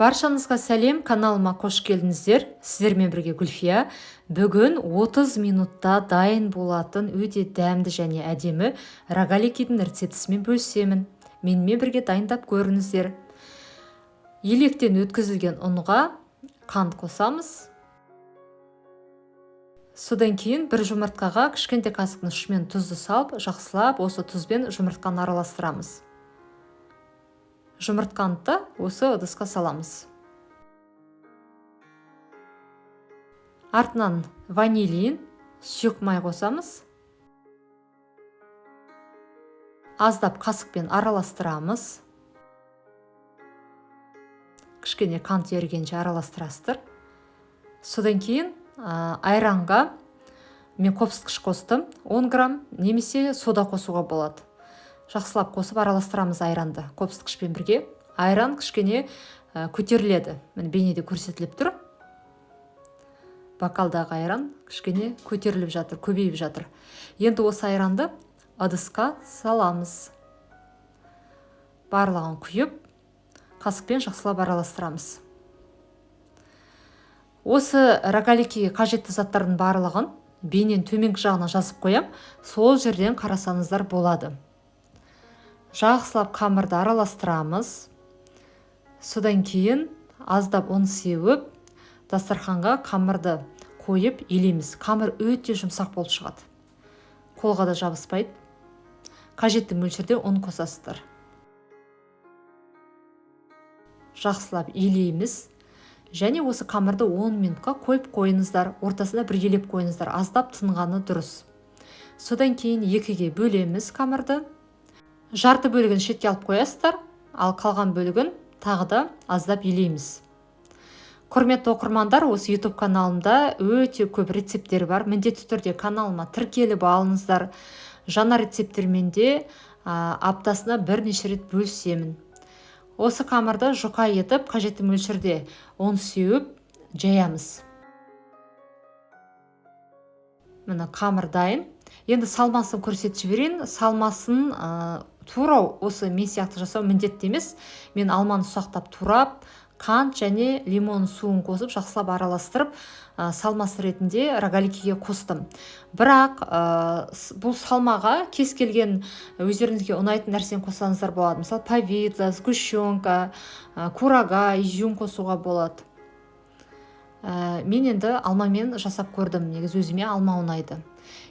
Баршаңызға сәлем, каналыма қош келдіңіздер. Сіздермен бірге Гүлфия. Бүгін 30 минутта дайын болатын өте дәмді және әдемі рогаликидің рецептісімен бөлісемін. Менімен бірге дайындап көріңіздер. Електен өткізілген ұнға қант қосамыз. Содан кейін бір жұмыртқаға кішкентай қасықтың ұшымен тұзды салып, жақсылап осы тұзбен жұмыртқаны араластырамыз. Жұмыртқаны осы ыдысқа саламыз. Артынан ванилин, сұйық май қосамыз. Аздап қасықпен араластырамыз. Кішкене қант ерігенше араластырасыздар. Содан кейін айранға мен қопсытқыш қостым. 10 грамм немесе сода қосуға болады. Жақсылап қосып араластырамыз айранды қопсытқышпен бірге. Айран кішкене көтеріледі. Міне бейнеде көрсетіліп тұр. Бокалдағы айран кішкене көтеріліп жатыр, көбейіп жатыр. Енді осы айранды ыдысқа саламыз. Барлығын құйып, қасықпен жақсылап араластырамыз. Осы рогаликиге қажетті заттардың барлығын бейненің төменгі жағына жазып қоям. Сол жерден қарасаңыздар болады. Жақсылап қамырды араластырамыз. Содан кейін аздап ұн сеуіп, дастарханға қамырды қойып илейміз. Қамыр өте жұмсақ болып шығады. Қолға да жабыспайды. Қажетті мөлшерде ұн қосасыздар. Жақсылап илейміз. Және осы қамырды 10 минутқа қойып қойыңыздар. Ортасында бір елеп қойыңыздар. Аздап тынғаны дұрыс. Содан кейін екіге бөлеміз қамырды. Жарты бөлігін шетке алып қоясыздар, ал қалған бөлігін тағы да аздап илейміз. Құрметті оқырмандар, осы YouTube каналымда өте көп рецепттер бар. Міндетті түрде каналыма тіркеліп алыңыздар. Жаңа рецептермен де аптасына бірнеше рет бөлісемін. Осы қамырды жұқа етіп, қажетті мөлшерде ұн сеуіп жаямыз. Міне қамыр дайын. Енді салмасын көрсетіп жіберейін. Салмасын тура осы мен сияқты жасау міндетті емес. Мен алманы ұсақтап турап, қант және лимон суын қосып, жақсылап араластырып, салмасы ретінде рогаликиге қостым. Бірақ бұл салмаға кез келген өздеріңізге ұнайтын нәрсені қосаңыздар болады. Мысалы, повидло, сгущенка, курага, изюм қосуға болады. Мен енді алмамен жасап көрдім. Негізі өзіме алма ұнайды.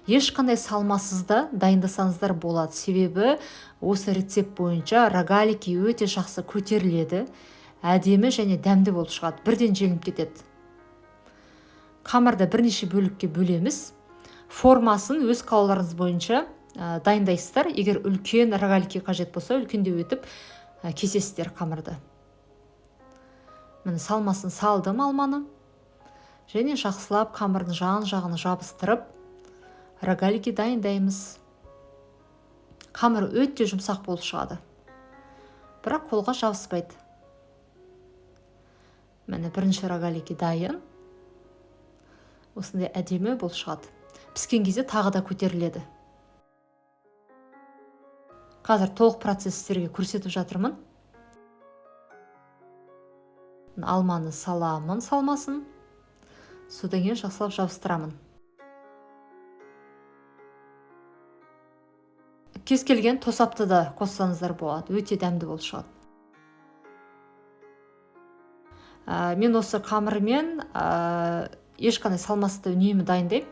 Ешқандай салмасызда дайындасаңыздар болады. Себебі осы рецепт бойынша рогалики өте жақсы көтеріледі. Әдемі және дәмді болып шығады. Бірден желініп кетеді. Қамырды бірнеше бөлікке бөлеміз. Формасын өз қалауларыңыз бойынша дайындайсыздар. Егер үлкен рогалики қажет болса, үлкендеу етіп кесесіздер қамырды. Міне салмасын салдым алманы. Және жақсылап қамырдың жағын жабыстырып, рогалики дайындаймыз. Қамыр өте жұмсақ болып шығады. Бірақ қолға жабыспайды. Міне бірінші рогалики дайын. Осындай әдемі болып шығады. Піскен кезде тағы да көтеріледі. Қазір толық процесстерге көрсетіп жатырмын. Алманы саламын салмасын. Содан кейін жақсылап жабыстырамын. Кез келген тосапты да қоссаңыздар болады. Өте дәмді болып шығады. Мен осы қамырмен ешқандай салмасты үнемі дайындаймын.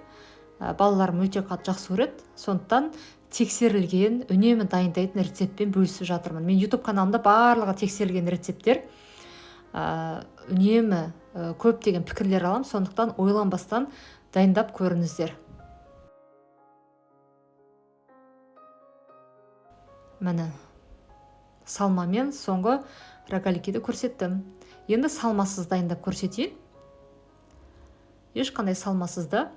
Балаларым өте қатты жақсы көреді. Сондықтан тексерілген, үнемі дайындайтын рецептпен бөлісіп жатырмын. Мен YouTube каналымда барлығы тексерілген рецепттер. Үнемі көптеген пікірлер алам. Сондықтан ойланбастан дайындап көріңіздер. Міне салмамен соңғы рогаликиді көрсеттім. Енді салмасыз дайындап көрсетейін. Ешқандай салмасызда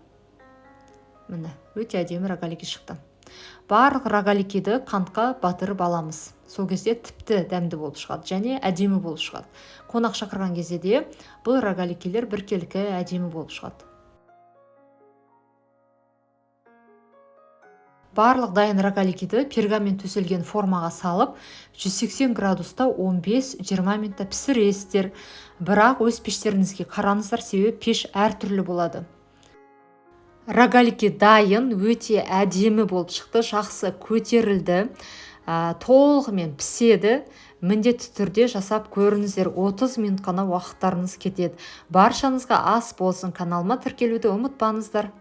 міне өте әдемі рогалики шықты. Барлық рогаликиді қантқа батырып аламыз. Сол кезде тіпті дәмді болып шығады және әдемі болып шығады. Қонақ шақырған кезде де бұл рогаликилер біркелкі әдемі болып шығады. Барлық дайын рогаликиді пергамент төселген формаға салып, 180 градуста 15-20 минутта пісіресіздер. бірақ өз пештеріңізге қараңыздар, себебі пеш әртүрлі болады. Рогалики дайын, өте әдемі болып шықты, жақсы көтерілді, толығымен піседі. Міндетті түрде жасап көріңіздер, 30 минут қана уақыттарыңыз кетеді. Баршаңызға ас болсын. Каналыма тіркелуді ұмытпаңыздар.